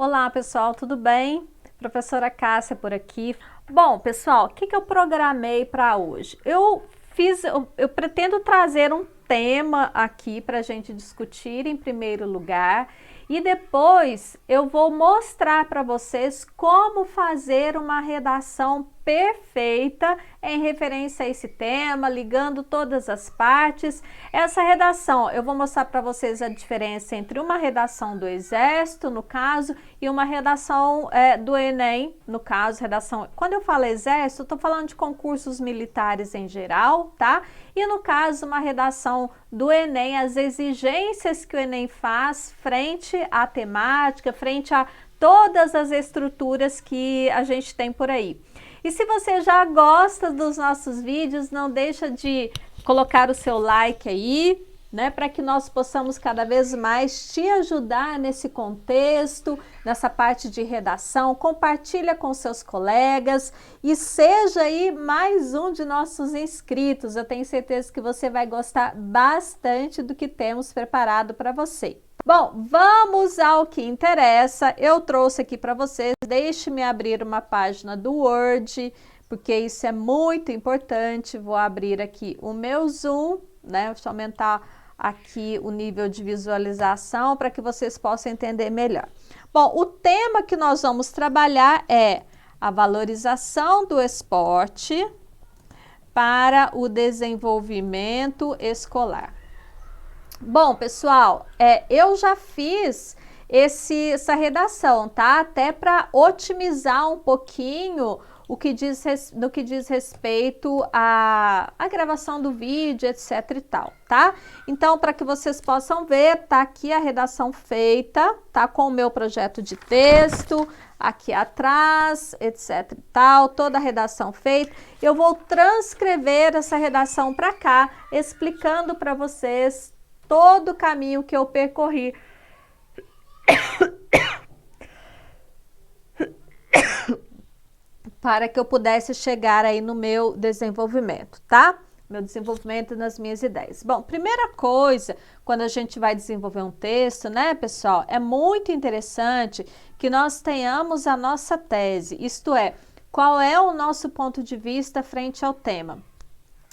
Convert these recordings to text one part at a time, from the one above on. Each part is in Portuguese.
Olá pessoal, tudo bem? Professora Cássia por aqui. Bom pessoal, o que eu programei para hoje? Eu pretendo trazer um tema aqui para a gente discutir em primeiro lugar e depois eu vou mostrar para vocês como fazer uma redação perfeita em referência a esse tema, ligando todas as partes. Essa redação, eu vou mostrar para vocês a diferença entre uma redação do Exército, no caso, e uma redação do Enem, no caso, redação... Quando eu falo Exército, eu estou falando de concursos militares em geral, tá? E no caso, uma redação do Enem, as exigências que o Enem faz frente à temática, frente a todas as estruturas que a gente tem por aí. E se você já gosta dos nossos vídeos, não deixa de colocar o seu like aí, né, para que nós possamos cada vez mais te ajudar nesse contexto, nessa parte de redação. Compartilha com seus colegas e seja aí mais um de nossos inscritos. Eu tenho certeza que você vai gostar bastante do que temos preparado para você. Bom, vamos ao que interessa. Eu trouxe aqui para vocês, deixe-me abrir uma página do Word, porque isso é muito importante. Vou abrir aqui o meu Zoom, né? Deixa eu aumentar aqui o nível de visualização para que vocês possam entender melhor. Bom, o tema que nós vamos trabalhar é a valorização do esporte para o desenvolvimento escolar. Bom, pessoal, eu já fiz essa redação, tá? Até para otimizar um pouquinho no que diz respeito à gravação do vídeo, etc e tal, tá? Então, para que vocês possam ver, tá aqui a redação feita, tá? Com o meu projeto de texto, aqui atrás, etc e tal, toda a redação feita. Eu vou transcrever essa redação para cá, explicando para vocês todo o caminho que eu percorri para que eu pudesse chegar aí no meu desenvolvimento, tá? Meu desenvolvimento nas minhas ideias. Bom, primeira coisa, quando a gente vai desenvolver um texto, né, pessoal, é muito interessante que nós tenhamos a nossa tese, isto é, qual é o nosso ponto de vista frente ao tema.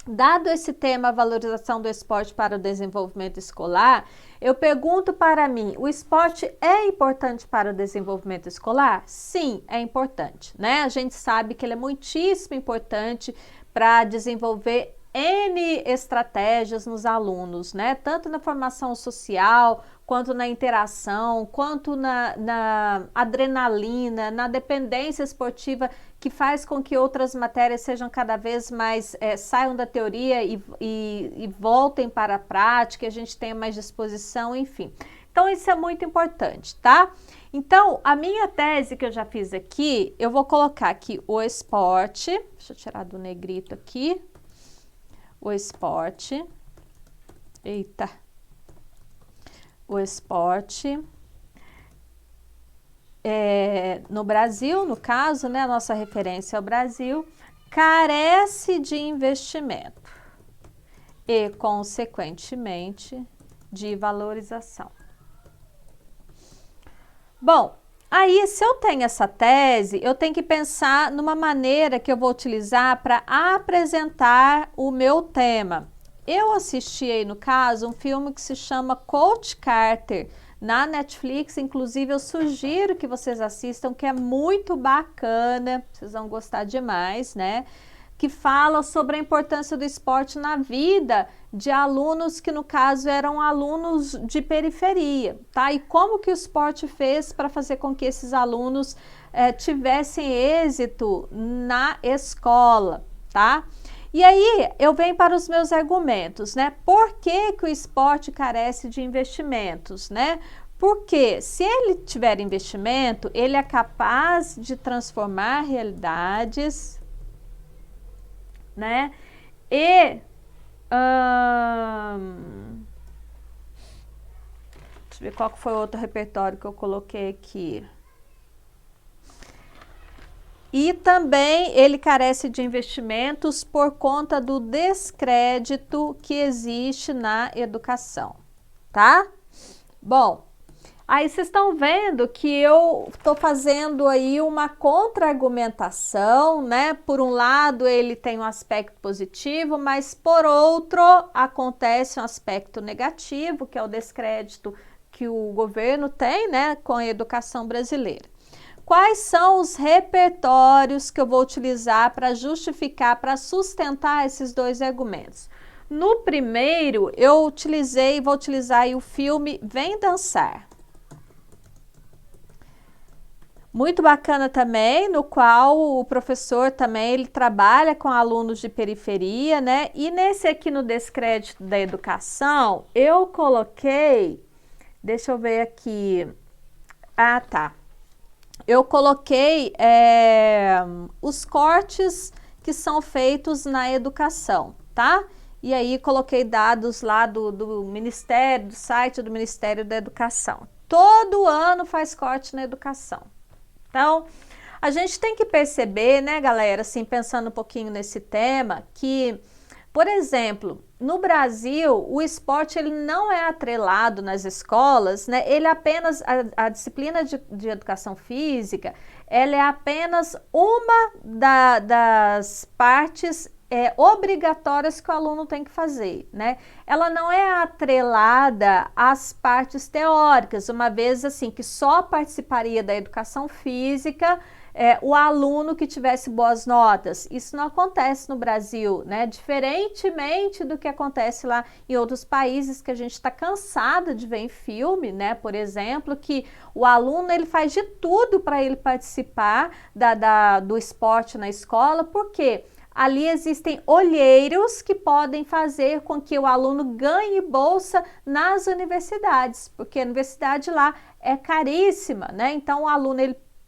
Dado esse tema, a valorização do esporte para o desenvolvimento escolar, eu pergunto para mim, o esporte é importante para o desenvolvimento escolar? Sim, é importante, né? A gente sabe que ele é muitíssimo importante para desenvolver N estratégias nos alunos, né? Tanto na formação social, quanto na interação, quanto na adrenalina, na dependência esportiva, que faz com que outras matérias sejam cada vez mais, saiam da teoria e voltem para a prática, a gente tenha mais disposição, enfim. Então, isso é muito importante, tá? Então, a minha tese que eu já fiz aqui, eu vou colocar aqui o esporte, deixa eu tirar do negrito aqui, o esporte, eita, o esporte no Brasil, no caso, né, a nossa referência é o Brasil, carece de investimento e, consequentemente, de valorização. Bom, aí se eu tenho essa tese, eu tenho que pensar numa maneira que eu vou utilizar para apresentar o meu tema. Eu assisti aí, no caso, um filme que se chama Coach Carter, na Netflix, inclusive eu sugiro que vocês assistam, que é muito bacana, vocês vão gostar demais, né? Que fala sobre a importância do esporte na vida de alunos que, no caso, eram alunos de periferia, tá? E como que o esporte fez para fazer com que esses alunos tivessem êxito na escola, tá? E aí, eu venho para os meus argumentos, né? Por que que o esporte carece de investimentos, né? Porque se ele tiver investimento, ele é capaz de transformar realidades, né? E deixa eu ver qual foi o outro repertório que eu coloquei aqui. E também ele carece de investimentos por conta do descrédito que existe na educação, tá? Bom, Aí vocês estão vendo que eu estou fazendo aí uma contra-argumentação, né? Por um lado, ele tem um aspecto positivo, mas por outro, acontece um aspecto negativo, que é o descrédito que o governo tem, né, com a educação brasileira. Quais são os repertórios que eu vou utilizar para justificar, para sustentar esses dois argumentos? No primeiro, vou utilizar aí o filme Vem Dançar. Muito bacana também, no qual o professor também ele trabalha com alunos de periferia, né? E nesse aqui no descrédito da educação, eu coloquei, deixa eu ver aqui, tá. Eu coloquei os cortes que são feitos na educação, tá? E aí coloquei dados lá do Ministério, do site do Ministério da Educação. Todo ano faz corte na educação. Então, a gente tem que perceber, né, galera, assim, pensando um pouquinho nesse tema, que, por exemplo, no Brasil, o esporte ele não é atrelado nas escolas, né? Ele apenas, a disciplina de educação física, ela é apenas uma das partes obrigatórias que o aluno tem que fazer, né? Ela não é atrelada às partes teóricas, uma vez assim que só participaria da educação física o aluno que tivesse boas notas. Isso não acontece no Brasil, né? Diferentemente do que acontece lá em outros países que a gente está cansada de ver em filme, né? Por exemplo, que o aluno ele faz de tudo para ele participar do esporte na escola, por quê? Ali existem olheiros que podem fazer com que o aluno ganhe bolsa nas universidades, porque a universidade lá é caríssima, né? Então o aluno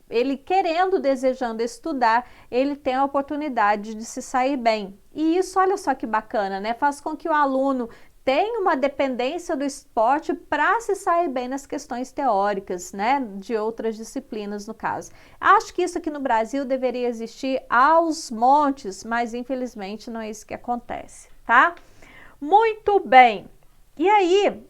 ele querendo, desejando estudar, ele tem a oportunidade de se sair bem. E isso, olha só que bacana, né? Faz com que o aluno tenha uma dependência do esporte para se sair bem nas questões teóricas, né? De outras disciplinas, no caso. Acho que isso aqui no Brasil deveria existir aos montes, mas infelizmente não é isso que acontece, tá? Muito bem. E aí,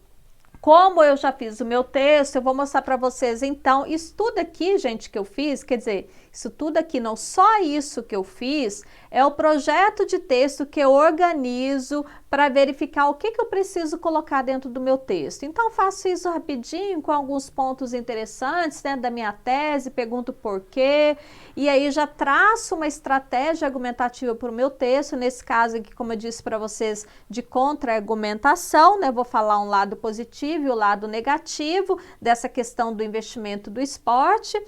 como eu já fiz o meu texto, eu vou mostrar para vocês então, isso tudo aqui, gente, que eu fiz, quer dizer, isso tudo aqui, não só isso que eu fiz, é o projeto de texto que eu organizo para verificar o que eu preciso colocar dentro do meu texto. Então, faço isso rapidinho, com alguns pontos interessantes, né, da minha tese, pergunto por quê, e aí já traço uma estratégia argumentativa para o meu texto, nesse caso aqui, como eu disse para vocês, de contra-argumentação, né, vou falar um lado positivo e o lado negativo dessa questão do investimento do esporte,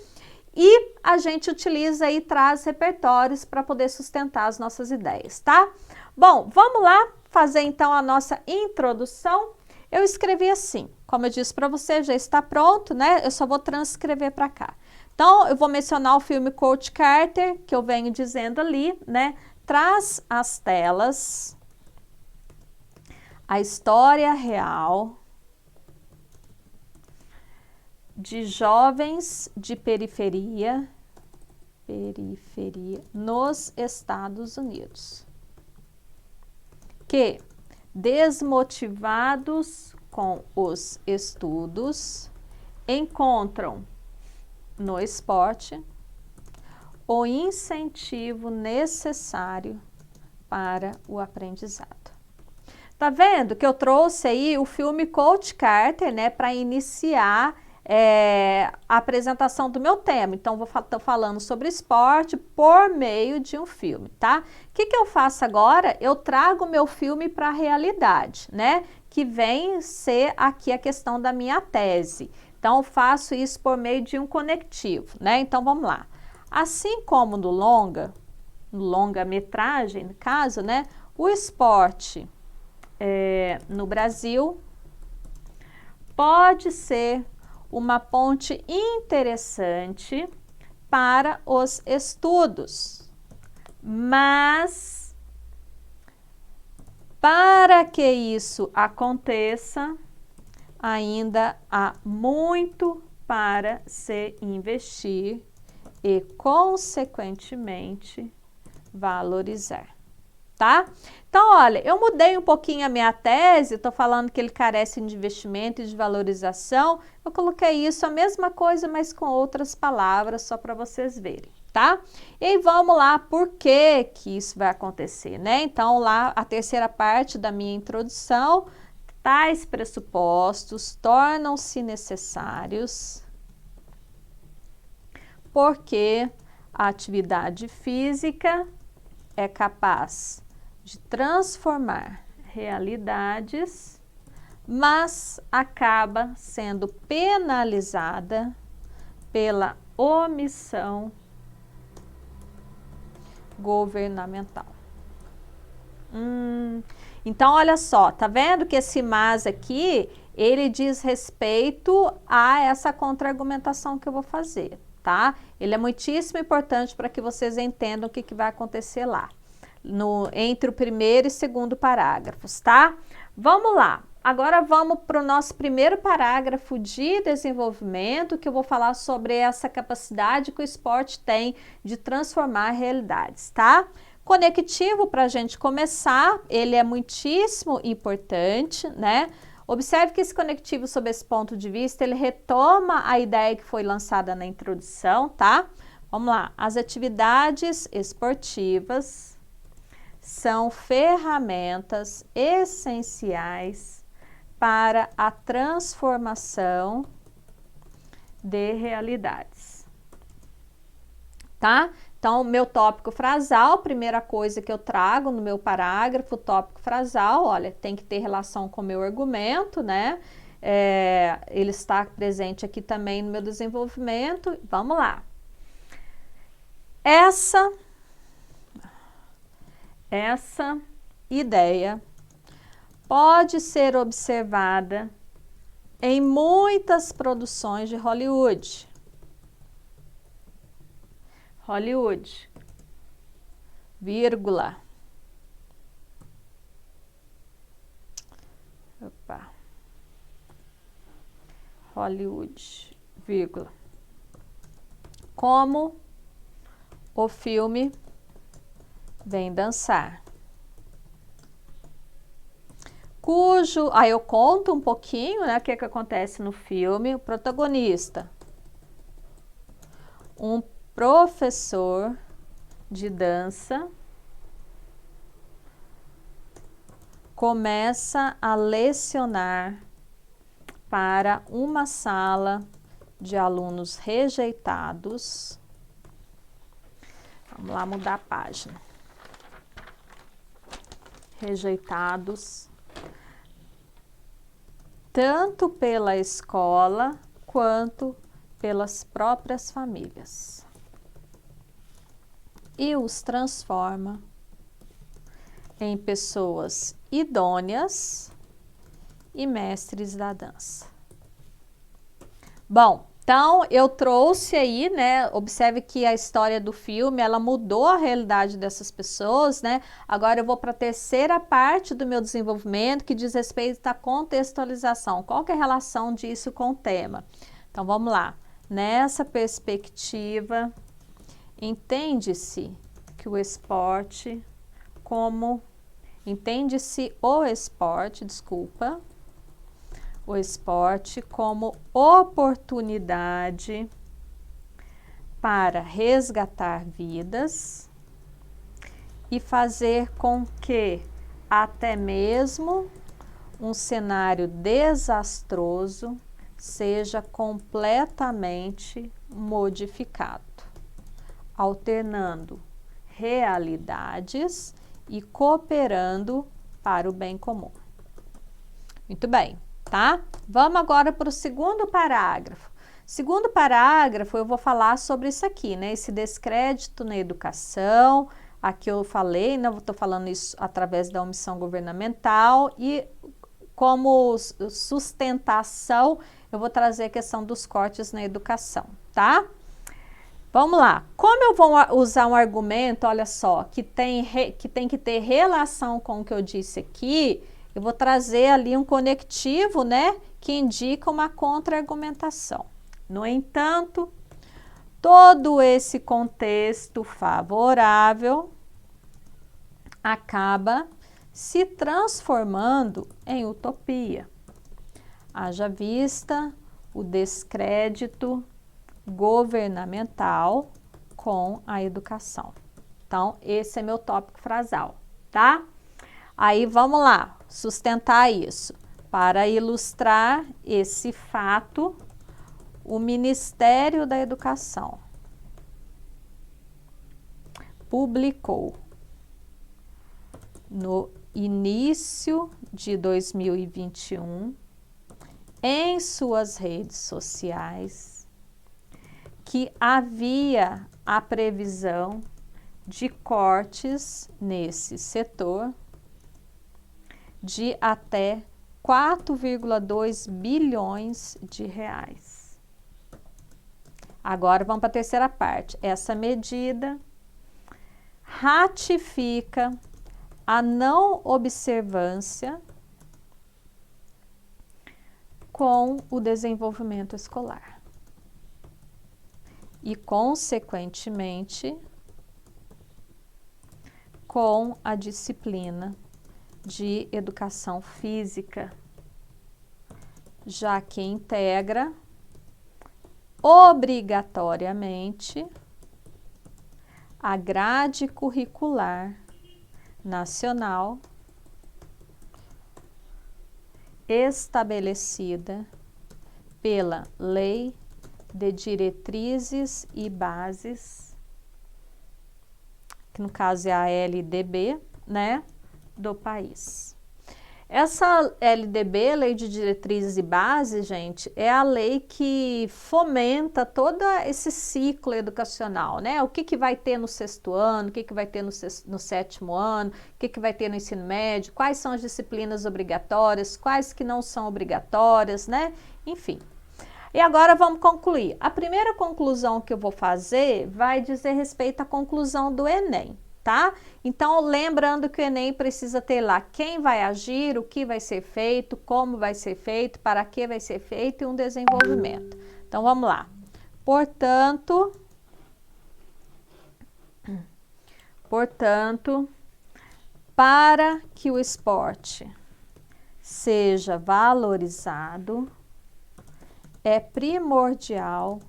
e a gente utiliza e traz repertórios para poder sustentar as nossas ideias, tá? Bom, vamos lá fazer então a nossa introdução. Eu escrevi assim, como eu disse para você, já está pronto, né? Eu só vou transcrever para cá. Então, eu vou mencionar o filme Coach Carter, que eu venho dizendo ali, né? Traz às telas a história real de jovens de periferia nos Estados Unidos, que, desmotivados com os estudos, encontram no esporte o incentivo necessário para o aprendizado. Tá vendo que eu trouxe aí o filme Coach Carter, né, para iniciar a apresentação do meu tema. Então, tô falando sobre esporte por meio de um filme, tá? O que eu faço agora? Eu trago o meu filme para a realidade, né? Que vem ser aqui a questão da minha tese. Então, eu faço isso por meio de um conectivo, né? Então, vamos lá. Assim como no longa-metragem, no caso, né? O esporte no Brasil pode ser uma ponte interessante para os estudos, mas para que isso aconteça, ainda há muito para se investir e, consequentemente, valorizar. tá? Então, olha, eu mudei um pouquinho a minha tese, estou falando que ele carece de investimento e de valorização, eu coloquei isso, a mesma coisa, mas com outras palavras, só para vocês verem, tá? E aí, vamos lá, por que que isso vai acontecer, né? Então, lá, a terceira parte da minha introdução, tais pressupostos tornam-se necessários porque a atividade física é capaz de transformar realidades, mas acaba sendo penalizada pela omissão governamental. Então, olha só, tá vendo que esse mas aqui, ele diz respeito a essa contra-argumentação que eu vou fazer, tá? Ele é muitíssimo importante para que vocês entendam o que, que vai acontecer lá, entre o primeiro e segundo parágrafos, tá? Vamos lá, agora vamos para o nosso primeiro parágrafo de desenvolvimento, que eu vou falar sobre essa capacidade que o esporte tem de transformar realidades, tá? Conectivo, para a gente começar, ele é muitíssimo importante, né? Observe que esse conectivo, sob esse ponto de vista, ele retoma a ideia que foi lançada na introdução, tá? Vamos lá. As atividades esportivas são ferramentas essenciais para a transformação de realidades, tá? Então, meu tópico frasal, primeira coisa que eu trago no meu parágrafo, tópico frasal, olha, tem que ter relação com o meu argumento, né? Ele está presente aqui também no meu desenvolvimento. Vamos lá. Essa ideia pode ser observada em muitas produções de Hollywood, vírgula. Hollywood, vírgula. Como o filme Vem Dançar. Aí eu conto um pouquinho, né, o que acontece no filme. O protagonista, um professor de dança, começa a lecionar para uma sala de alunos rejeitados. Vamos lá mudar a página. Rejeitados tanto pela escola quanto pelas próprias famílias. E os transforma em pessoas idôneas e mestres da dança. Bom, então eu trouxe aí, né, observe que a história do filme, ela mudou a realidade dessas pessoas, né? Agora eu vou para a terceira parte do meu desenvolvimento, que diz respeito à contextualização. Qual que é a relação disso com o tema? Então vamos lá. Nessa perspectiva, entende-se o esporte como oportunidade para resgatar vidas e fazer com que até mesmo um cenário desastroso seja completamente modificado, alternando realidades e cooperando para o bem comum. Muito bem, tá? Vamos agora para o segundo parágrafo. Segundo parágrafo, eu vou falar sobre isso aqui, né? Esse descrédito na educação. Aqui eu falei, né? Estou falando isso através da omissão governamental e como sustentação, eu vou trazer a questão dos cortes na educação, tá? Vamos lá. Como eu vou usar um argumento, olha só, que tem que ter relação com o que eu disse aqui, eu vou trazer ali um conectivo, né, que indica uma contra-argumentação. No entanto, todo esse contexto favorável acaba se transformando em utopia. Haja vista o descrédito governamental com a educação. Então, esse é meu tópico frasal, tá? Aí, vamos lá, sustentar isso. Para ilustrar esse fato, o Ministério da Educação publicou no início de 2021 em suas redes sociais que havia a previsão de cortes nesse setor de até 4,2 bilhões de reais. Agora vamos para a terceira parte. Essa medida ratifica a não observância com o desenvolvimento escolar e, consequentemente, com a disciplina de educação física, já que integra obrigatoriamente a grade curricular nacional estabelecida pela Lei de Diretrizes e Bases, que no caso é a LDB, né, do país. Essa LDB, Lei de Diretrizes e Bases, gente, é a lei que fomenta todo esse ciclo educacional, né? O que vai ter no sexto ano, o que vai ter no sétimo ano, o que vai ter no ensino médio, quais são as disciplinas obrigatórias, quais que não são obrigatórias, né? Enfim. E agora vamos concluir. A primeira conclusão que eu vou fazer vai dizer respeito à conclusão do Enem, tá? Então, lembrando que o Enem precisa ter lá quem vai agir, o que vai ser feito, como vai ser feito, para que vai ser feito e um desenvolvimento. Então, vamos lá. Portanto, para que o esporte seja valorizado, é primordial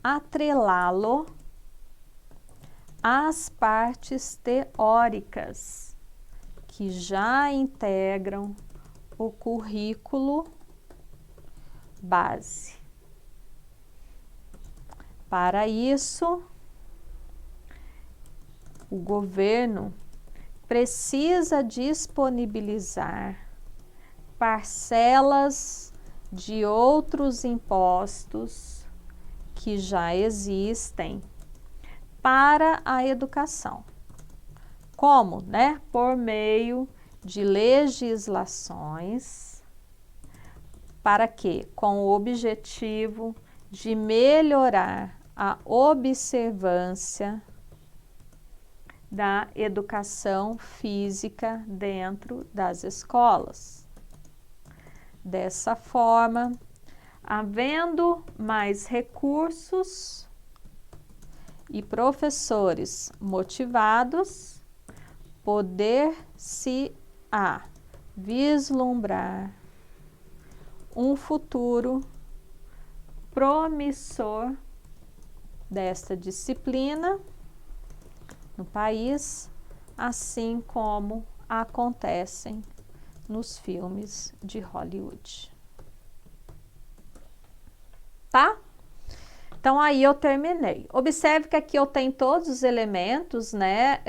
atrelá-lo às partes teóricas que já integram o currículo base. Para isso, o governo precisa disponibilizar parcelas de outros impostos que já existem para a educação. Como, né? Por meio de legislações, para quê? Com o objetivo de melhorar a observância da educação física dentro das escolas. Dessa forma, havendo mais recursos e professores motivados, poder-se-á vislumbrar um futuro promissor desta disciplina no país, assim como acontecem nos filmes de Hollywood. Tá? Então, aí eu terminei. Observe que aqui eu tenho todos os elementos, né,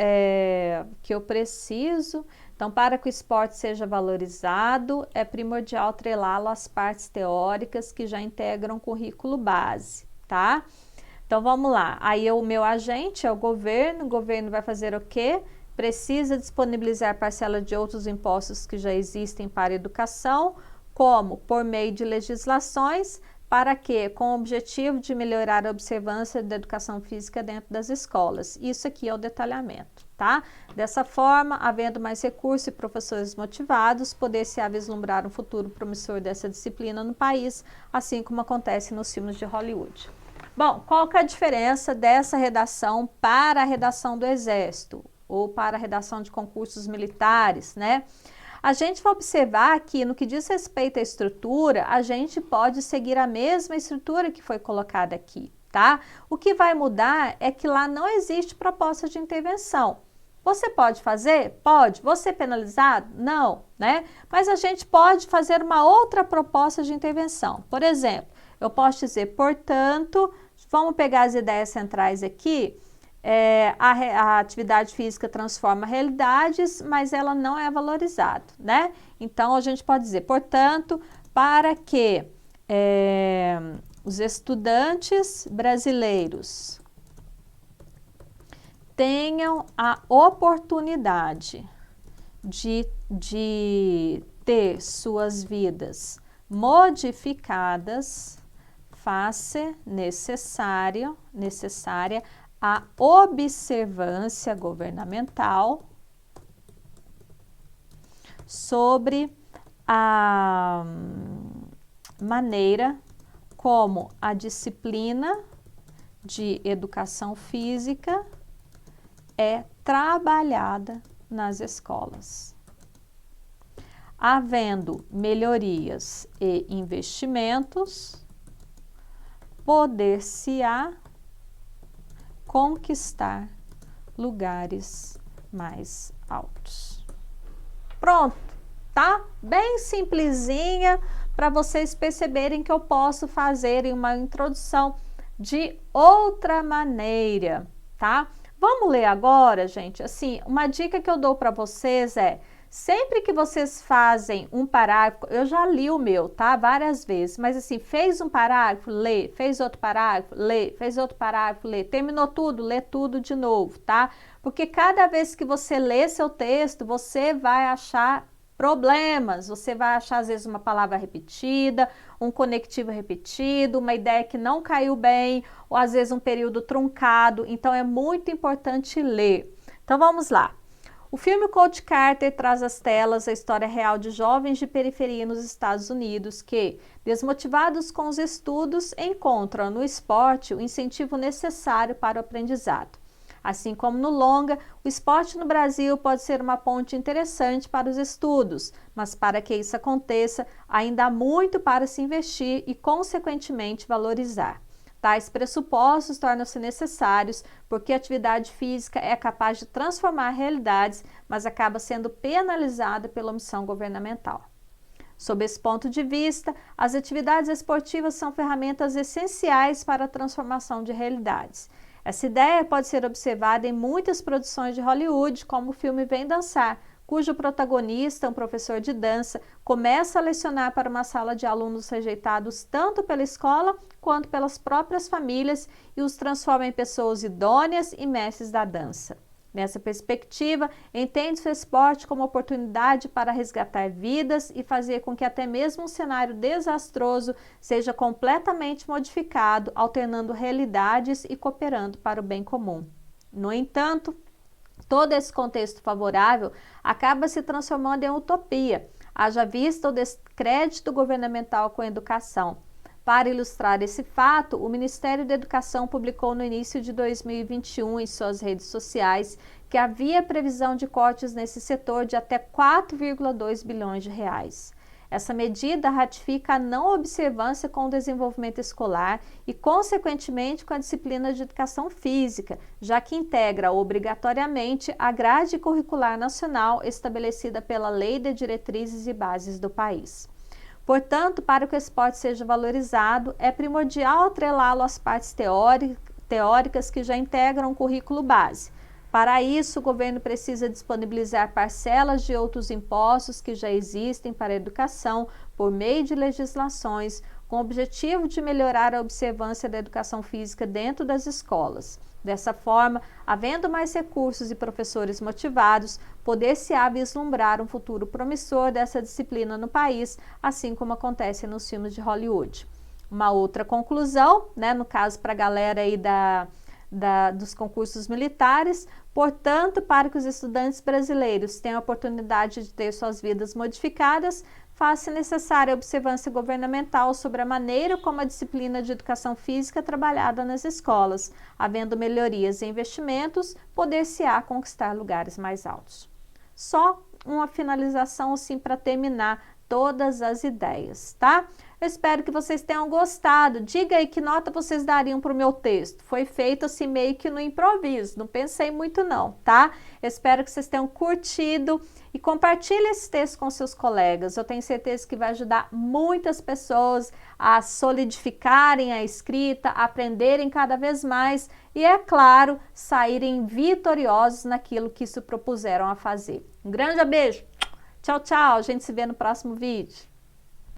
que eu preciso. Então, para que o esporte seja valorizado, é primordial atrelá-lo às partes teóricas que já integram o currículo base, tá? Então, vamos lá. Aí, o meu agente é o governo vai fazer o quê? Precisa disponibilizar parcela de outros impostos que já existem para a educação, como por meio de legislações, para quê? Com o objetivo de melhorar a observância da educação física dentro das escolas. Isso aqui é o detalhamento, tá? Dessa forma, havendo mais recursos e professores motivados, poder-se-á vislumbrar um futuro promissor dessa disciplina no país, assim como acontece nos filmes de Hollywood. Bom, qual que é a diferença dessa redação para a redação do Exército? ou para a redação de concursos militares, né? A gente vai observar que no que diz respeito à estrutura, a gente pode seguir a mesma estrutura que foi colocada aqui, tá? O que vai mudar é que lá não existe proposta de intervenção. Você pode fazer? Pode. Você penalizado? Não, né? Mas a gente pode fazer uma outra proposta de intervenção. Por exemplo, eu posso dizer, portanto, vamos pegar as ideias centrais aqui. A atividade física transforma realidades, mas ela não é valorizada, né? Então, a gente pode dizer, portanto, para que os estudantes brasileiros tenham a oportunidade de ter suas vidas modificadas, faz-se necessária a observância governamental sobre a maneira como a disciplina de educação física é trabalhada nas escolas. Havendo melhorias e investimentos, poder-se-á conquistar lugares mais altos. Pronto, tá? Bem simplesinha para vocês perceberem que eu posso fazer uma introdução de outra maneira, tá? Vamos ler agora, gente? Assim, uma dica que eu dou para vocês é, sempre que vocês fazem um parágrafo, eu já li o meu, tá? Várias vezes, mas assim, fez um parágrafo, lê, fez outro parágrafo, lê, fez outro parágrafo, lê, terminou tudo, lê tudo de novo, tá? Porque cada vez que você lê seu texto, você vai achar problemas, você vai achar às vezes uma palavra repetida, um conectivo repetido, uma ideia que não caiu bem, ou às vezes um período truncado, então é muito importante ler. Então vamos lá. O filme Coach Carter traz às telas a história real de jovens de periferia nos Estados Unidos que, desmotivados com os estudos, encontram no esporte o incentivo necessário para o aprendizado. Assim como no longa, o esporte no Brasil pode ser uma ponte interessante para os estudos, mas para que isso aconteça, ainda há muito para se investir e, consequentemente, valorizar. Tais pressupostos tornam-se necessários porque a atividade física é capaz de transformar realidades, mas acaba sendo penalizada pela omissão governamental. Sob esse ponto de vista, as atividades esportivas são ferramentas essenciais para a transformação de realidades. Essa ideia pode ser observada em muitas produções de Hollywood, como o filme Vem Dançar, cujo protagonista, um professor de dança, começa a lecionar para uma sala de alunos rejeitados tanto pela escola quanto pelas próprias famílias e os transforma em pessoas idôneas e mestres da dança. Nessa perspectiva, entende-se o esporte como oportunidade para resgatar vidas e fazer com que até mesmo um cenário desastroso seja completamente modificado, alternando realidades e cooperando para o bem comum. No entanto, todo esse contexto favorável acaba se transformando em utopia, haja vista o descrédito governamental com a educação. Para ilustrar esse fato, o Ministério da Educação publicou no início de 2021 em suas redes sociais que havia previsão de cortes nesse setor de até 4,2 bilhões de reais. Essa medida ratifica a não observância com o desenvolvimento escolar e, consequentemente, com a disciplina de educação física, já que integra obrigatoriamente a grade curricular nacional estabelecida pela Lei de Diretrizes e Bases do país. Portanto, para que o esporte seja valorizado, é primordial atrelá-lo às partes teóricas que já integram o currículo base. Para isso, o governo precisa disponibilizar parcelas de outros impostos que já existem para a educação por meio de legislações, com o objetivo de melhorar a observância da educação física dentro das escolas. Dessa forma, havendo mais recursos e professores motivados, poder-se-á vislumbrar um futuro promissor dessa disciplina no país, assim como acontece nos filmes de Hollywood. Uma outra conclusão, né, no caso para a galera aí dos concursos militares, portanto, para que os estudantes brasileiros tenham a oportunidade de ter suas vidas modificadas, Faz-se necessária a observância governamental sobre a maneira como a disciplina de educação física é trabalhada nas escolas. Havendo melhorias e investimentos, poder-se-á conquistar lugares mais altos. Só uma finalização assim para terminar todas as ideias, tá? Eu espero que vocês tenham gostado. Diga aí que nota vocês dariam para o meu texto. Foi feito assim meio que no improviso, não pensei muito não, tá? Eu espero que vocês tenham curtido e compartilhe esse texto com seus colegas. Eu tenho certeza que vai ajudar muitas pessoas a solidificarem a escrita, aprenderem cada vez mais e, é claro, saírem vitoriosos naquilo que se propuseram a fazer. Um grande beijo! Tchau, tchau! A gente se vê no próximo vídeo.